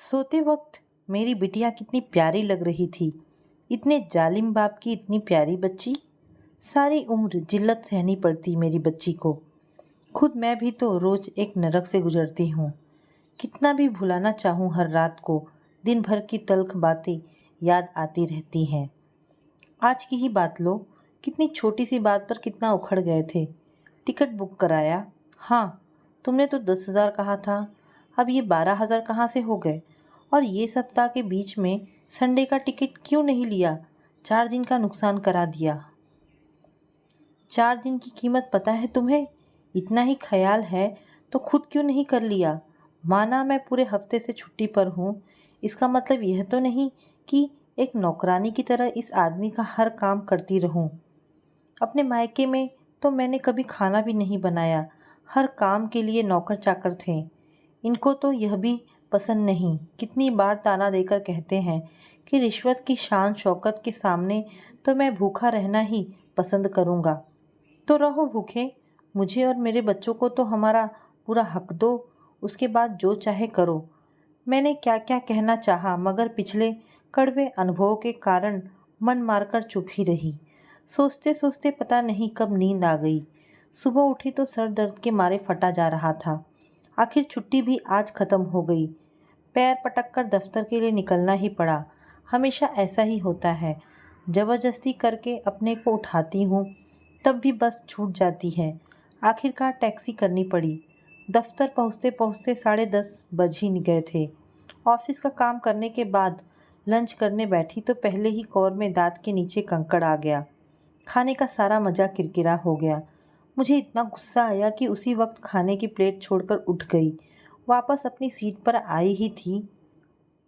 सोते वक्त मेरी बिटिया कितनी प्यारी लग रही थी। इतने जालिम बाप की इतनी प्यारी बच्ची। सारी उम्र जिल्लत सहनी पड़ती मेरी बच्ची को। खुद मैं भी तो रोज़ एक नरक से गुजरती हूँ। कितना भी भुलाना चाहूँ, हर रात को दिन भर की तल्ख बातें याद आती रहती हैं। आज की ही बात लो, कितनी छोटी सी बात पर कितना उखड़ गए थे। टिकट बुक कराया। हाँ, तुमने तो 10,000 कहा था, अब ये 12,000 कहाँ से हो गए? और ये सप्ताह के बीच में संडे का टिकट क्यों नहीं लिया? 4 दिन का नुकसान करा दिया। 4 दिन की कीमत पता है तुम्हें? इतना ही ख्याल है तो खुद क्यों नहीं कर लिया? माना मैं पूरे हफ्ते से छुट्टी पर हूँ, इसका मतलब यह तो नहीं कि एक नौकरानी की तरह इस आदमी का हर काम करती रहूँ। अपने मायके में तो मैंने कभी खाना भी नहीं बनाया, हर काम के लिए नौकर चाकर थे। इनको तो यह भी पसंद नहीं। कितनी बार ताना देकर कहते हैं कि रिश्वत की शान शौकत के सामने तो मैं भूखा रहना ही पसंद करूँगा। तो रहो भूखे, मुझे और मेरे बच्चों को तो हमारा पूरा हक दो, उसके बाद जो चाहे करो। मैंने क्या क्या कहना चाहा, मगर पिछले कड़वे अनुभवों के कारण मन मारकर चुप ही रही। सोचते सोचते पता नहीं कब नींद आ गई। सुबह उठी तो सर दर्द के मारे फटा जा रहा था। आखिर छुट्टी भी आज ख़त्म हो गई। पैर पटक कर दफ्तर के लिए निकलना ही पड़ा। हमेशा ऐसा ही होता है, ज़बरदस्ती करके अपने को उठाती हूँ तब भी बस छूट जाती है। आखिरकार टैक्सी करनी पड़ी। दफ्तर पहुँचते पहुँचते 10:30 बज ही गए थे। ऑफिस का काम करने के बाद लंच करने बैठी तो पहले ही कौर में दांत के नीचे कंकड़ आ गया। खाने का सारा मज़ा किरकिरा हो गया। मुझे इतना गुस्सा आया कि उसी वक्त खाने की प्लेट छोड़कर उठ गई। वापस अपनी सीट पर आई ही थी,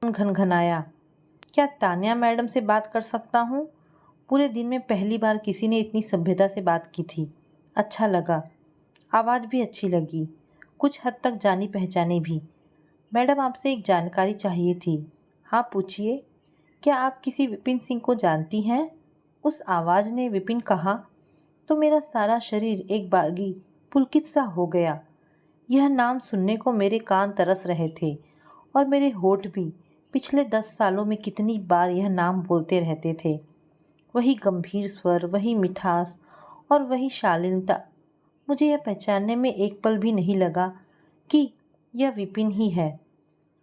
घनघनाया, क्या तान्या मैडम से बात कर सकता हूँ? पूरे दिन में पहली बार किसी ने इतनी सभ्यता से बात की थी। अच्छा लगा, आवाज़ भी अच्छी लगी, कुछ हद तक जानी पहचानी भी। मैडम, आपसे एक जानकारी चाहिए थी। हाँ पूछिए। क्या आप किसी विपिन सिंह को जानती हैं? उस आवाज़ ने विपिन कहा तो मेरा सारा शरीर एक बारगी पुलकित सा हो गया। यह नाम सुनने को मेरे कान तरस रहे थे और मेरे होठ भी। पिछले 10 सालों में कितनी बार यह नाम बोलते रहते थे। वही गंभीर स्वर, वही मिठास और वही शालीनता। मुझे यह पहचानने में एक पल भी नहीं लगा कि यह विपिन ही है।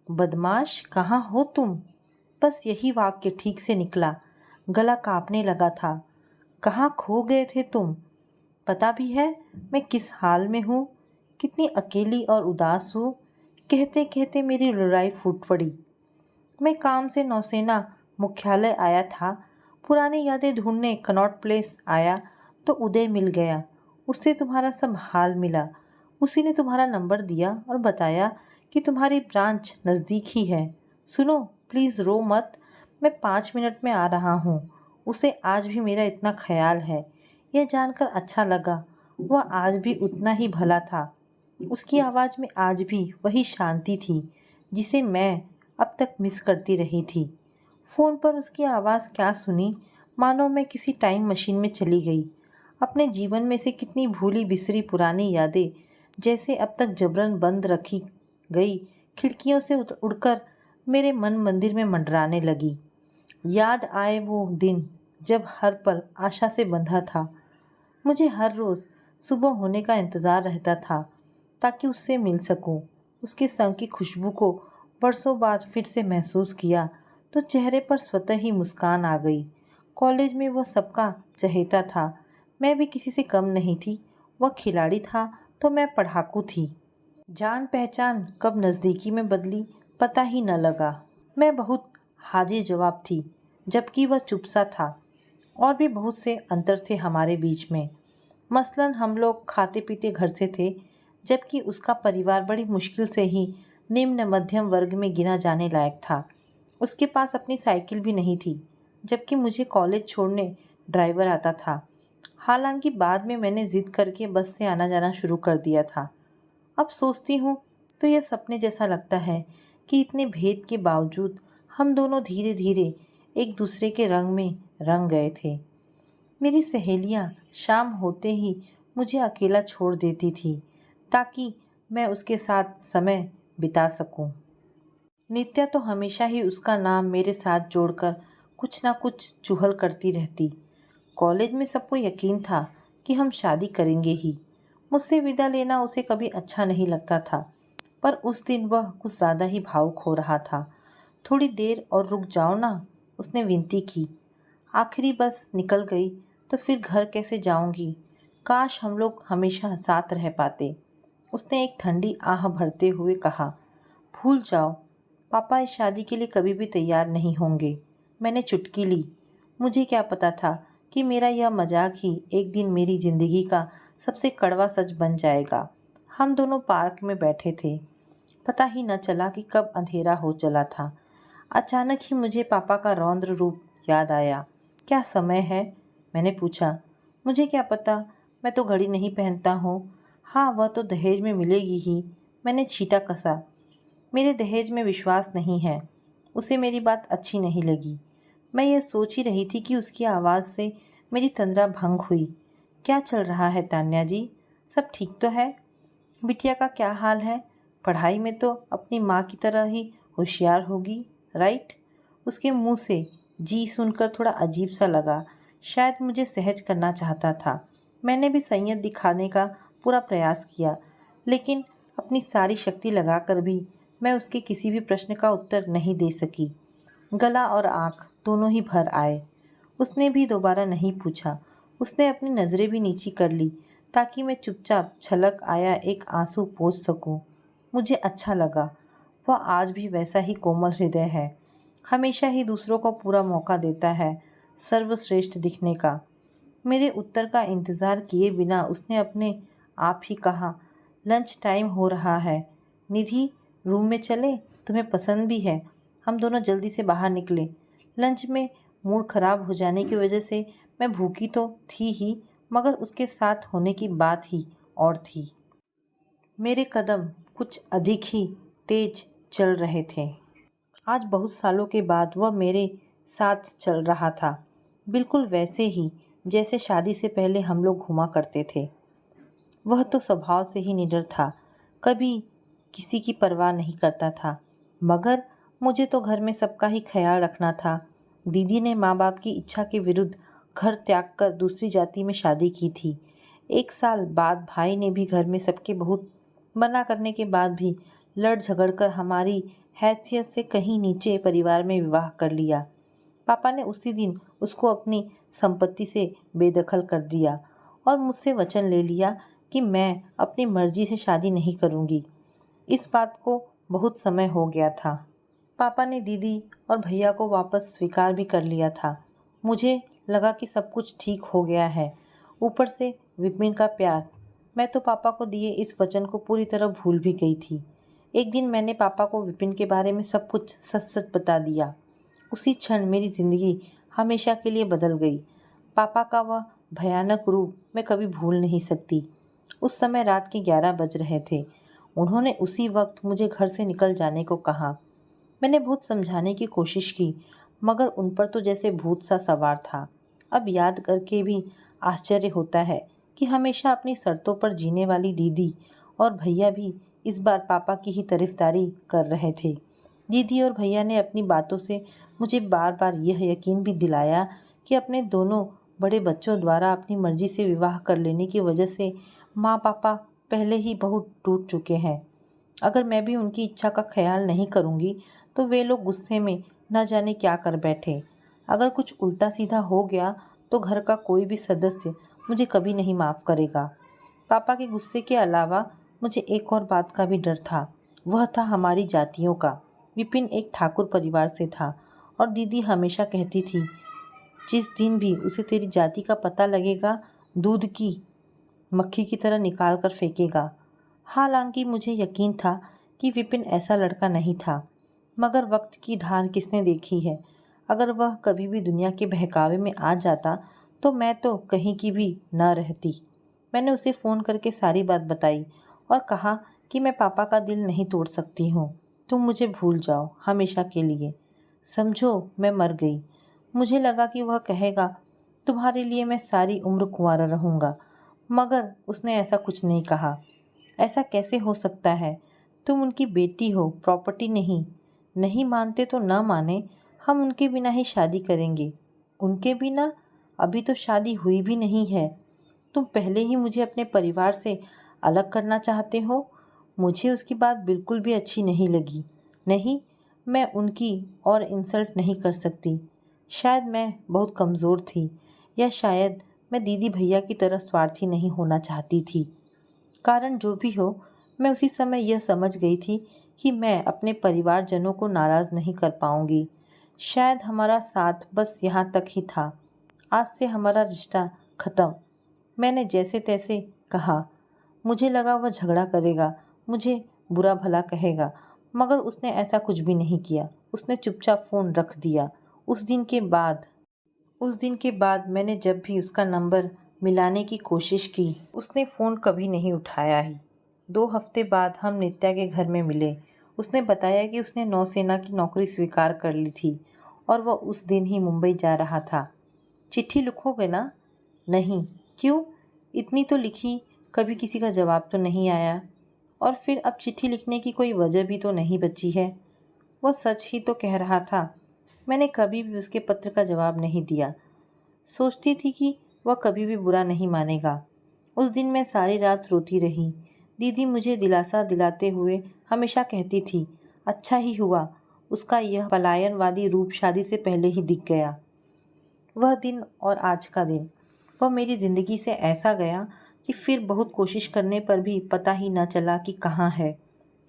बदमाश, कहाँ हो तुम? बस यही वाक्य ठीक से निकला। गला कांपने लगा था। कहाँ खो गए थे तुम? पता भी है मैं किस हाल में हूँ, कितनी अकेली और उदास हूँ। कहते कहते मेरी लड़ाई फूट पड़ी। मैं काम से नौसेना मुख्यालय आया था। पुरानी यादें ढूंढने कनॉट प्लेस आया तो उदय मिल गया। उससे तुम्हारा सब हाल मिला। उसी ने तुम्हारा नंबर दिया और बताया कि तुम्हारी ब्रांच नज़दीक ही है। सुनो, प्लीज़ रो मत, मैं 5 मिनट में आ रहा हूँ। उसे आज भी मेरा इतना ख्याल है। यह जानकर अच्छा लगा, वह आज भी उतना ही भला था। उसकी आवाज़ में आज भी वही शांति थी जिसे मैं अब तक मिस करती रही थी। फ़ोन पर उसकी आवाज़ क्या सुनी, मानो मैं किसी टाइम मशीन में चली गई। अपने जीवन में से कितनी भूली बिसरी पुरानी यादें जैसे अब तक जबरन बंद रखी गई खिड़कियों से उड़कर मेरे मन मंदिर में मंडराने लगी। याद आए वो दिन जब हर पल आशा से बंधा था। मुझे हर रोज़ सुबह होने का इंतज़ार रहता था ताकि उससे मिल सकूं। उसके संग की खुशबू को बरसों बाद फिर से महसूस किया तो चेहरे पर स्वतः ही मुस्कान आ गई। कॉलेज में वह सबका चहेता था, मैं भी किसी से कम नहीं थी। वह खिलाड़ी था तो मैं पढ़ाकू थी। जान पहचान कब नज़दीकी में बदली पता ही न लगा। मैं बहुत हाजिर जवाब थी जबकि वह चुप सा था। और भी बहुत से अंतर थे हमारे बीच में। मसलन हम लोग खाते पीते घर से थे, जबकि उसका परिवार बड़ी मुश्किल से ही निम्न मध्यम वर्ग में गिना जाने लायक था। उसके पास अपनी साइकिल भी नहीं थी, जबकि मुझे कॉलेज छोड़ने ड्राइवर आता था। हालांकि बाद में मैंने ज़िद करके बस से आना जाना शुरू कर दिया था। अब सोचती हूँ तो यह सपने जैसा लगता है कि इतने भेद के बावजूद हम दोनों धीरे धीरे एक दूसरे के रंग में रंग गए थे। मेरी सहेलियाँ शाम होते ही मुझे अकेला छोड़ देती थी ताकि मैं उसके साथ समय बिता सकूं। नित्या तो हमेशा ही उसका नाम मेरे साथ जोड़कर कुछ ना कुछ चुहल करती रहती। कॉलेज में सबको यकीन था कि हम शादी करेंगे ही। मुझसे विदा लेना उसे कभी अच्छा नहीं लगता था, पर उस दिन वह कुछ ज़्यादा ही भावुक हो रहा था। थोड़ी देर और रुक जाओ ना, उसने विनती की। आखिरी बस निकल गई तो फिर घर कैसे जाऊंगी? काश हम लोग हमेशा साथ रह पाते। उसने एक ठंडी आह भरते हुए कहा। भूल जाओ, पापा इस शादी के लिए कभी भी तैयार नहीं होंगे। मैंने चुटकी ली। मुझे क्या पता था कि मेरा यह मजाक ही एक दिन मेरी जिंदगी का सबसे कड़वा सच बन जाएगा। हम दोनों पार्क में बैठे थे। पता ही न चला कि कब अंधेरा हो चला था। अचानक ही मुझे पापा का रौद्र रूप याद आया। क्या समय है? मैंने पूछा। मुझे क्या पता, मैं तो घड़ी नहीं पहनता हूँ। हाँ, वह तो दहेज में मिलेगी ही। मैंने छींटा कसा। मेरे दहेज में विश्वास नहीं है। उसे मेरी बात अच्छी नहीं लगी। मैं यह सोच ही रही थी कि उसकी आवाज़ से मेरी तंद्रा भंग हुई। क्या चल रहा है तान्या जी? सब ठीक तो है? बिटिया का क्या हाल है? पढ़ाई में तो अपनी माँ की तरह ही होशियार होगी, राइट? उसके मुंह से जी सुनकर थोड़ा अजीब सा लगा। शायद मुझे सहज करना चाहता था। मैंने भी संयत दिखाने का पूरा प्रयास किया, लेकिन अपनी सारी शक्ति लगाकर भी मैं उसके किसी भी प्रश्न का उत्तर नहीं दे सकी। गला और आँख दोनों ही भर आए। उसने भी दोबारा नहीं पूछा। उसने अपनी नज़रें भी नीची कर ली ताकि मैं चुपचाप छलक आया एक आंसू पोंछ सकूं। मुझे अच्छा लगा। वह आज भी वैसा ही कोमल हृदय है। हमेशा ही दूसरों को पूरा मौका देता है सर्वश्रेष्ठ दिखने का। मेरे उत्तर का इंतज़ार किए बिना उसने अपने आप ही कहा, लंच टाइम हो रहा है। निधि, रूम में चले? तुम्हें पसंद भी है। हम दोनों जल्दी से बाहर निकले। लंच में मूड खराब हो जाने की वजह से मैं भूखी तो थी ही, मगर उसके साथ होने की बात ही और थी। मेरे कदम कुछ अधिक ही तेज चल रहे थे। आज बहुत सालों के बाद वह मेरे साथ चल रहा था, बिल्कुल वैसे ही जैसे शादी से पहले हम लोग घुमा करते थे। वह तो स्वभाव से ही निडर था, कभी किसी की परवाह नहीं करता था। मगर मुझे तो घर में सबका ही ख्याल रखना था। दीदी ने माँ बाप की इच्छा के विरुद्ध घर त्याग कर दूसरी जाति में शादी की थी। एक साल बाद भाई ने भी घर में सबके बहुत मना करने के बाद भी लड़ झगड़ कर हमारी हैसियत से कहीं नीचे परिवार में विवाह कर लिया। पापा ने उसी दिन उसको अपनी संपत्ति से बेदखल कर दिया और मुझसे वचन ले लिया कि मैं अपनी मर्जी से शादी नहीं करूँगी। इस बात को बहुत समय हो गया था। पापा ने दीदी और भैया को वापस स्वीकार भी कर लिया था। मुझे लगा कि सब कुछ ठीक हो गया है। ऊपर से विपिन का प्यार। मैं तो पापा को दिए इस वचन को पूरी तरह भूल भी गई थी। एक दिन मैंने पापा को विपिन के बारे में सब कुछ सच सच बता दिया। उसी क्षण मेरी जिंदगी हमेशा के लिए बदल गई। पापा का वह भयानक रूप मैं कभी भूल नहीं सकती। उस समय रात के 11 बज रहे थे। उन्होंने उसी वक्त मुझे घर से निकल जाने को कहा। मैंने बहुत समझाने की कोशिश की, मगर उन पर तो जैसे भूत सा सवार था। अब याद करके भी आश्चर्य होता है कि हमेशा अपनी शर्तों पर जीने वाली दीदी और भैया भी इस बार पापा की ही तरफदारी कर रहे थे। दीदी और भैया ने अपनी बातों से मुझे बार बार यह यकीन भी दिलाया कि अपने दोनों बड़े बच्चों द्वारा अपनी मर्जी से विवाह कर लेने की वजह से माँ पापा पहले ही बहुत टूट चुके हैं। अगर मैं भी उनकी इच्छा का ख्याल नहीं करूँगी तो वे लोग गुस्से में न जाने क्या कर बैठे। अगर कुछ उल्टा सीधा हो गया तो घर का कोई भी सदस्य मुझे कभी नहीं माफ़ करेगा। पापा के गुस्से के अलावा मुझे एक और बात का भी डर था। वह था हमारी जातियों का। विपिन एक ठाकुर परिवार से था और दीदी हमेशा कहती थी, जिस दिन भी उसे तेरी जाति का पता लगेगा, दूध की मक्खी की तरह निकाल कर फेंकेगा। हालांकि मुझे यकीन था कि विपिन ऐसा लड़का नहीं था, मगर वक्त की धार किसने देखी है। अगर वह कभी भी दुनिया के बहकावे में आ जाता तो मैं तो कहीं की भी न रहती। मैंने उसे फ़ोन करके सारी बात बताई और कहा कि मैं पापा का दिल नहीं तोड़ सकती हूँ। तुम मुझे भूल जाओ हमेशा के लिए। समझो, मैं मर गई। मुझे लगा कि वह कहेगा, तुम्हारे लिए मैं सारी उम्र कुंवारा रहूँगा, मगर उसने ऐसा कुछ नहीं कहा। ऐसा कैसे हो सकता है? तुम उनकी बेटी हो, प्रॉपर्टी नहीं। नहीं मानते तो न माने, हम उनके बिना ही शादी करेंगे। उनके बिना? अभी तो शादी हुई भी नहीं है। तुम पहले ही मुझे अपने परिवार से अलग करना चाहते हो। मुझे उसकी बात बिल्कुल भी अच्छी नहीं लगी। नहीं, मैं उनकी और इंसल्ट नहीं कर सकती। शायद मैं बहुत कमज़ोर थी, या शायद मैं दीदी भैया की तरह स्वार्थी नहीं होना चाहती थी। कारण जो भी हो, मैं उसी समय यह समझ गई थी कि मैं अपने परिवारजनों को नाराज़ नहीं कर पाऊंगी। शायद हमारा साथ बस यहाँ तक ही था। आज से हमारा रिश्ता ख़त्म। मैंने जैसे तैसे कहा। मुझे लगा वह झगड़ा करेगा, मुझे बुरा भला कहेगा, मगर उसने ऐसा कुछ भी नहीं किया। उसने चुपचाप फ़ोन रख दिया। उस दिन के बाद मैंने जब भी उसका नंबर मिलाने की कोशिश की, उसने फ़ोन कभी नहीं उठाया ही। 2 हफ्ते बाद हम नित्या के घर में मिले। उसने बताया कि उसने नौसेना की नौकरी स्वीकार कर ली थी और वह उस दिन ही मुंबई जा रहा था। चिट्ठी लिखोगे ना? नहीं। क्यों? इतनी तो लिखी, कभी किसी का जवाब तो नहीं आया। और फिर अब चिट्ठी लिखने की कोई वजह भी तो नहीं बची है। वह सच ही तो कह रहा था। मैंने कभी भी उसके पत्र का जवाब नहीं दिया। सोचती थी कि वह कभी भी बुरा नहीं मानेगा। उस दिन मैं सारी रात रोती रही। दीदी मुझे दिलासा दिलाते हुए हमेशा कहती थी, अच्छा ही हुआ उसका यह पलायनवादी रूप शादी से पहले ही दिख गया। वह दिन और आज का दिन, वह मेरी ज़िंदगी से ऐसा गया कि फिर बहुत कोशिश करने पर भी पता ही न चला कि कहाँ है,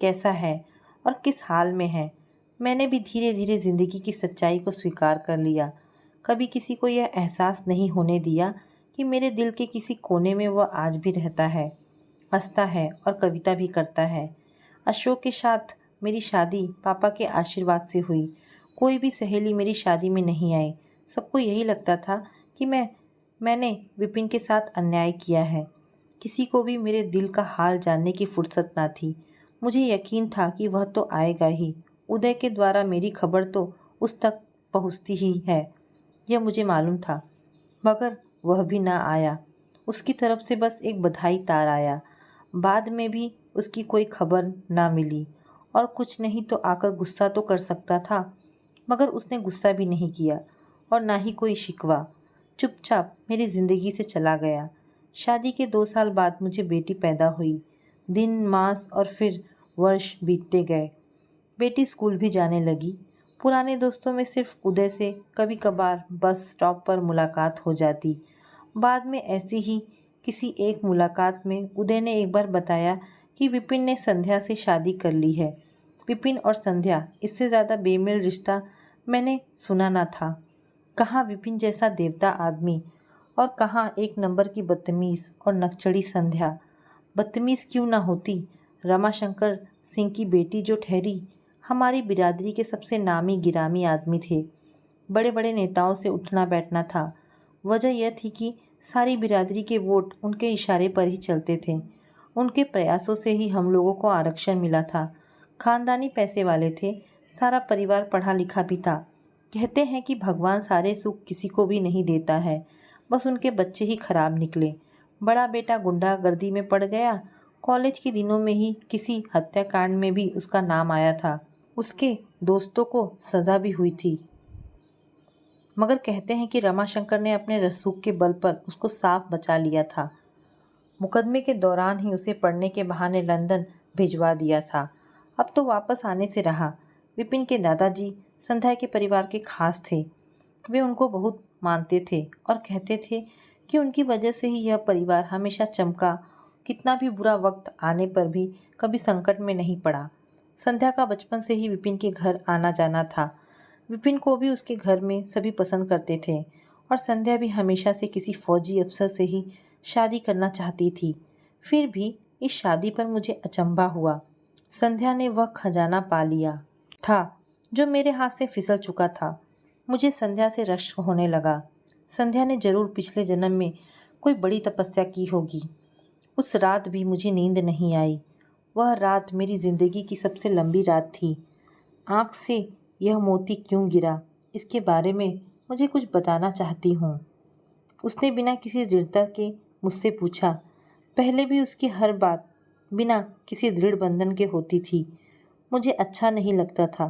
कैसा है और किस हाल में है। मैंने भी धीरे धीरे ज़िंदगी की सच्चाई को स्वीकार कर लिया। कभी किसी को यह एहसास नहीं होने दिया कि मेरे दिल के किसी कोने में वह आज भी रहता है, हंसता है और कविता भी करता है। अशोक के साथ मेरी शादी पापा के आशीर्वाद से हुई। कोई भी सहेली मेरी शादी में नहीं आई। सबको यही लगता था कि मैंने विपिन के साथ अन्याय किया है। किसी को भी मेरे दिल का हाल जानने की फुर्सत ना थी। मुझे यकीन था कि वह तो आएगा ही। उदय के द्वारा मेरी खबर तो उस तक पहुंचती ही है, यह मुझे मालूम था। मगर वह भी ना आया। उसकी तरफ से बस एक बधाई तार आया। बाद में भी उसकी कोई खबर ना मिली। और कुछ नहीं तो आकर गुस्सा तो कर सकता था, मगर उसने गुस्सा भी नहीं किया और ना ही कोई शिकवा। चुपचाप मेरी ज़िंदगी से चला गया। शादी के 2 साल बाद मुझे बेटी पैदा हुई। दिन, मास और फिर वर्ष बीतते गए। बेटी स्कूल भी जाने लगी। पुराने दोस्तों में सिर्फ उदय से कभी कभार बस स्टॉप पर मुलाकात हो जाती। बाद में ऐसी ही किसी एक मुलाकात में उदय ने एक बार बताया कि विपिन ने संध्या से शादी कर ली है। विपिन और संध्या, इससे ज़्यादा बेमेल रिश्ता मैंने सुना ना था। कहाँ विपिन जैसा देवता आदमी और कहाँ एक नंबर की बदतमीज़ और नकचड़ी संध्या। बदतमीज़ क्यों ना होती, रमाशंकर सिंह की बेटी जो ठहरी, हमारी बिरादरी के सबसे नामी गिरामी आदमी थे। बड़े बड़े नेताओं से उठना बैठना था। वजह यह थी कि सारी बिरादरी के वोट उनके इशारे पर ही चलते थे। उनके प्रयासों से ही हम लोगों को आरक्षण मिला था। खानदानी पैसे वाले थे। सारा परिवार पढ़ा लिखा भी था। कहते हैं कि भगवान सारे सुख किसी को भी नहीं देता है, बस उनके बच्चे ही खराब निकले। बड़ा बेटा गुंडागर्दी में पड़ गया। कॉलेज के दिनों में ही किसी हत्याकांड में भी उसका नाम आया था। उसके दोस्तों को सज़ा भी हुई थी। मगर कहते हैं कि रमाशंकर ने अपने रसूख के बल पर उसको साफ बचा लिया था। मुकदमे के दौरान ही उसे पढ़ने के बहाने लंदन भिजवा दिया था। अब तो वापस आने से रहा। विपिन के दादाजी संध्या के परिवार के खास थे। वे उनको बहुत मानते थे और कहते थे कि उनकी वजह से ही यह परिवार हमेशा चमका। कितना भी बुरा वक्त आने पर भी कभी संकट में नहीं पड़ा। संध्या का बचपन से ही विपिन के घर आना जाना था। विपिन को भी उसके घर में सभी पसंद करते थे और संध्या भी हमेशा से किसी फौजी अफसर से ही शादी करना चाहती थी। फिर भी इस शादी पर मुझे अचंभा हुआ। संध्या ने वह खजाना पा लिया था जो मेरे हाथ से फिसल चुका था। मुझे संध्या से रश्क होने लगा। संध्या ने जरूर पिछले जन्म में कोई बड़ी तपस्या की होगी। उस रात भी मुझे नींद नहीं आई। वह रात मेरी ज़िंदगी की सबसे लंबी रात थी। आँख से यह मोती क्यों गिरा, इसके बारे में मुझे कुछ बताना चाहती हूँ। उसने बिना किसी दृढ़ता के मुझसे पूछा। पहले भी उसकी हर बात बिना किसी दृढ़ बंधन के होती थी। मुझे अच्छा नहीं लगता था।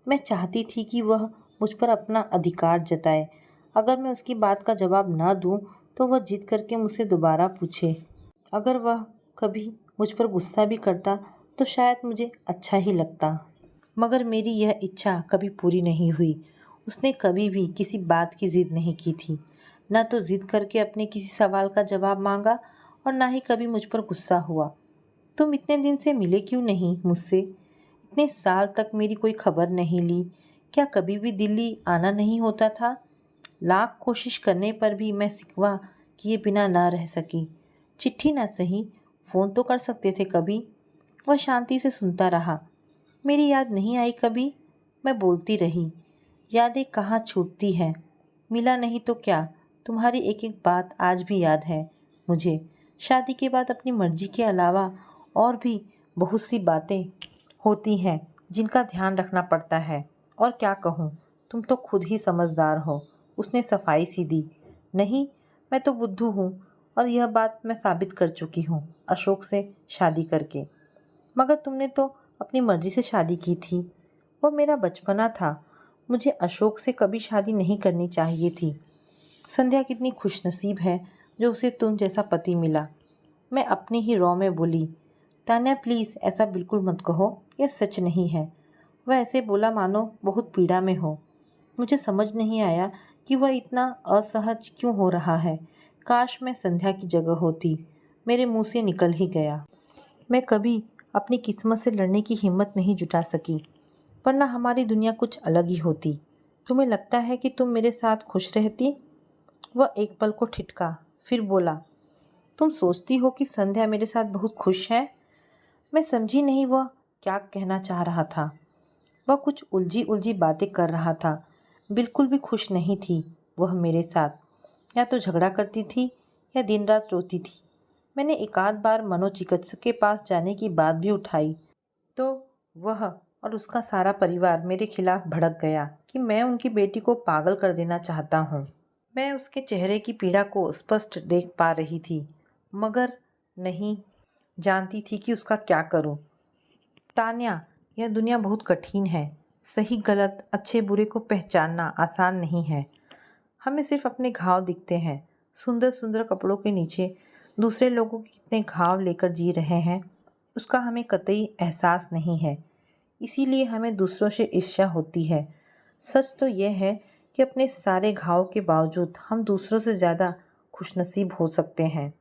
मैं चाहती थी कि वह मुझ पर अपना अधिकार जताए। अगर मैं उसकी बात का जवाब ना दूं तो वह जिद करके मुझसे दोबारा पूछे। अगर वह कभी मुझ पर गुस्सा भी करता तो शायद मुझे अच्छा ही लगता। मगर मेरी यह इच्छा कभी पूरी नहीं हुई। उसने कभी भी किसी बात की जिद नहीं की थी। न तो जिद करके अपने किसी सवाल का जवाब मांगा और ना ही कभी मुझ पर गुस्सा हुआ। तुम इतने दिन से मिले क्यों नहीं मुझसे? इतने साल तक मेरी कोई खबर नहीं ली। क्या कभी भी दिल्ली आना नहीं होता था? लाख कोशिश करने पर भी मैं सिकवा किए बिना ना रह सकी। चिट्ठी ना सही, फ़ोन तो कर सकते थे कभी। वह शांति से सुनता रहा। मेरी याद नहीं आई कभी? मैं बोलती रही। यादें कहाँ छूटती हैं। मिला नहीं तो क्या, तुम्हारी एक एक बात आज भी याद है मुझे। शादी के बाद अपनी मर्जी के अलावा और भी बहुत सी बातें होती हैं जिनका ध्यान रखना पड़ता है। और क्या कहूँ, तुम तो खुद ही समझदार हो। उसने सफाई सी दी। नहीं, मैं तो बुद्धू हूँ और यह बात मैं साबित कर चुकी हूँ अशोक से शादी करके। मगर तुमने तो अपनी मर्जी से शादी की थी। वो मेरा बचपना था। मुझे अशोक से कभी शादी नहीं करनी चाहिए थी। संध्या कितनी खुशनसीब है जो उसे तुम जैसा पति मिला। मैं अपनी ही रॉ में बोली। तान्या प्लीज़ ऐसा बिल्कुल मत कहो, यह सच नहीं है। वह ऐसे बोला मानो बहुत पीड़ा में हो। मुझे समझ नहीं आया कि वह इतना असहज क्यों हो रहा है। काश मैं संध्या की जगह होती। मेरे मुंह से निकल ही गया। मैं कभी अपनी किस्मत से लड़ने की हिम्मत नहीं जुटा सकी, वरना हमारी दुनिया कुछ अलग ही होती। तुम्हें लगता है कि तुम मेरे साथ खुश रहती? वह एक पल को ठिठका, फिर बोला, तुम सोचती हो कि संध्या मेरे साथ बहुत खुश है? मैं समझी नहीं वह क्या कहना चाह रहा था। वह कुछ उलझी उलझी बातें कर रहा था। बिल्कुल भी खुश नहीं थी वह मेरे साथ। या तो झगड़ा करती थी या दिन रात रोती थी। मैंने एकाध बार मनोचिकित्सक के पास जाने की बात भी उठाई तो वह और उसका सारा परिवार मेरे खिलाफ भड़क गया कि मैं उनकी बेटी को पागल कर देना चाहता हूँ। मैं उसके चेहरे की पीड़ा को स्पष्ट देख पा रही थी, मगर नहीं जानती थी कि उसका क्या करूँ। तान्या, यह दुनिया बहुत कठिन है। सही गलत, अच्छे बुरे को पहचानना आसान नहीं है। हमें सिर्फ अपने घाव दिखते हैं। सुंदर सुंदर कपड़ों के नीचे दूसरे लोगों के कितने घाव लेकर जी रहे हैं, उसका हमें कतई एहसास नहीं है। इसीलिए हमें दूसरों से ईर्ष्या होती है। सच तो यह है कि अपने सारे घाव के बावजूद हम दूसरों से ज़्यादा खुशनसीब हो सकते हैं,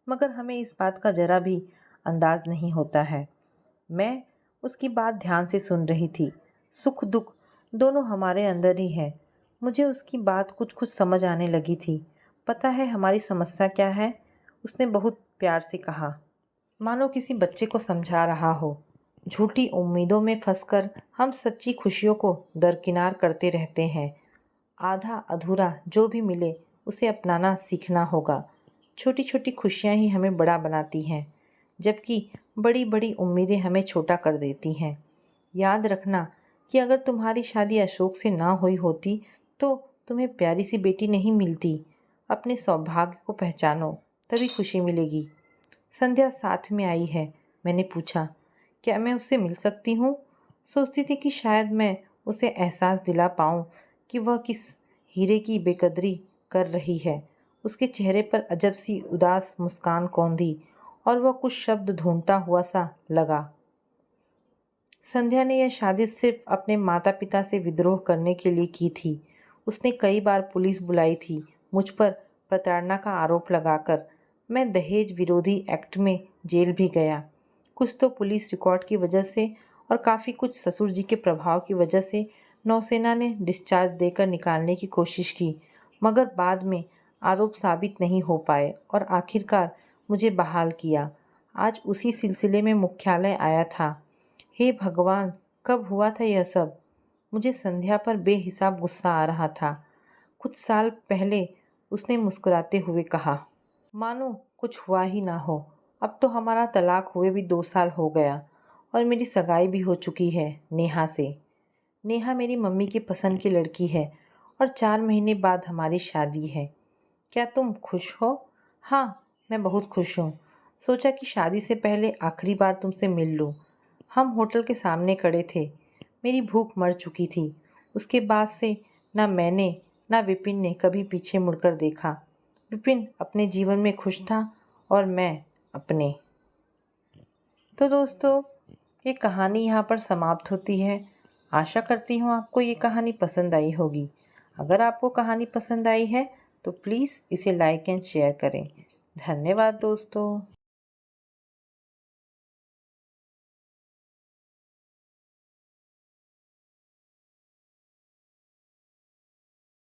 मगर हमें इस बात का ज़रा भी अंदाज नहीं होता है। मैं उसकी बात ध्यान से सुन रही थी। सुख दुख दोनों हमारे अंदर ही है। मुझे उसकी बात कुछ कुछ समझ आने लगी थी। पता है हमारी समस्या क्या है? उसने बहुत प्यार से कहा, मानो किसी बच्चे को समझा रहा हो। झूठी उम्मीदों में फंसकर हम सच्ची खुशियों को दरकिनार करते रहते हैं। आधा अधूरा जो भी मिले उसे अपनाना सीखना होगा। छोटी छोटी खुशियाँ ही हमें बड़ा बनाती हैं, जबकि बड़ी बड़ी उम्मीदें हमें छोटा कर देती हैं। याद रखना कि अगर तुम्हारी शादी अशोक से ना हुई होती तो तुम्हें प्यारी सी बेटी नहीं मिलती। अपने सौभाग्य को पहचानो, तभी खुशी मिलेगी। संध्या साथ में आई है। मैंने पूछा, क्या मैं उससे मिल सकती हूँ? सोचती थी कि शायद मैं उसे एहसास दिला पाऊँ कि वह किस हीरे की बेकदरी कर रही है। उसके चेहरे पर अजब सी उदास मुस्कान कौंधी और वह कुछ शब्द ढूंढता हुआ सा लगा। संध्या ने यह शादी सिर्फ अपने माता पिता से विद्रोह करने के लिए की थी। उसने कई बार पुलिस बुलाई थी मुझ पर प्रताड़ना का आरोप लगाकर। मैं दहेज विरोधी एक्ट में जेल भी गया। कुछ तो पुलिस रिकॉर्ड की वजह से और काफ़ी कुछ ससुर जी के प्रभाव की वजह से नौसेना ने डिस्चार्ज देकर निकालने की कोशिश की, मगर बाद में आरोप साबित नहीं हो पाए और आखिरकार मुझे बहाल किया। आज उसी सिलसिले में मुख्यालय आया था। हे भगवान, कब हुआ था यह सब? मुझे संध्या पर बेहिसाब गुस्सा आ रहा था। कुछ साल पहले उसने मुस्कुराते हुए कहा, मानो कुछ हुआ ही ना हो। अब तो हमारा तलाक हुए भी 2 साल हो गया और मेरी सगाई भी हो चुकी है नेहा से। नेहा मेरी मम्मी की पसंद की लड़की है और 4 महीने बाद हमारी शादी है। क्या तुम खुश हो? हाँ, मैं बहुत खुश हूँ। सोचा कि शादी से पहले आखिरी बार तुमसे मिल लूँ। हम होटल के सामने खड़े थे। मेरी भूख मर चुकी थी। उसके बाद से ना मैंने ना विपिन ने कभी पीछे मुड़कर देखा। विपिन अपने जीवन में खुश था और मैं अपने। तो दोस्तों, ये कहानी यहाँ पर समाप्त होती है। आशा करती हूँ आपको ये कहानी पसंद आई होगी। अगर आपको कहानी पसंद आई है तो प्लीज़ इसे लाइक एंड शेयर करें। धन्यवाद दोस्तों।